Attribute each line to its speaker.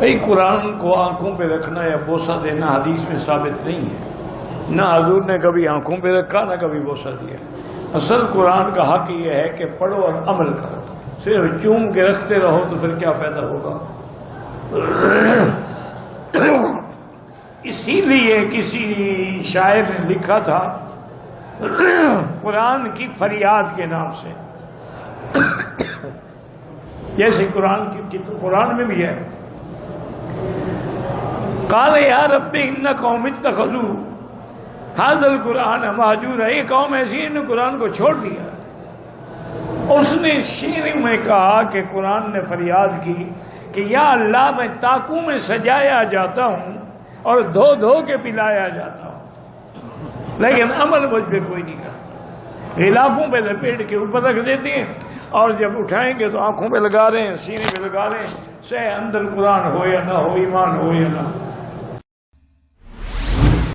Speaker 1: بھئی قرآن کو آنکھوں پہ رکھنا یا بوسہ دینا حدیث میں ثابت نہیں ہے، نہ حضور نے کبھی آنکھوں پہ رکھا نہ کبھی بوسہ دیا۔ اصل قرآن کا حق یہ ہے کہ پڑھو اور عمل کرو، صرف چوم کے رکھتے رہو تو پھر کیا فائدہ ہوگا؟ اسی لیے کسی شاعر نے لکھا تھا قرآن کی فریاد کے نام سے، جیسے قرآن میں بھی ہے، قال یا رب ان قوم اتخذوا هذا القرآن مہجورا، یہ قوم ایسی ہے نے قرآن کو چھوڑ دیا۔ اس نے شعر میں کہا کہ قرآن نے فریاد کی کہ یا اللہ میں تاکوں میں سجایا جاتا ہوں اور دھو دھو کے پلایا جاتا ہوں، لیکن عمل مجھ پہ کوئی نہیں کرتا۔ غلافوں پہ لپیٹ کے اوپر رکھ دیتے ہیں اور جب اٹھائیں گے تو آنکھوں پہ لگا رہے ہیں، سینے پہ لگا رہے ہیں، سے اندر قرآن ہو یا نہ ہو، ایمان ہو یا نہ ہو۔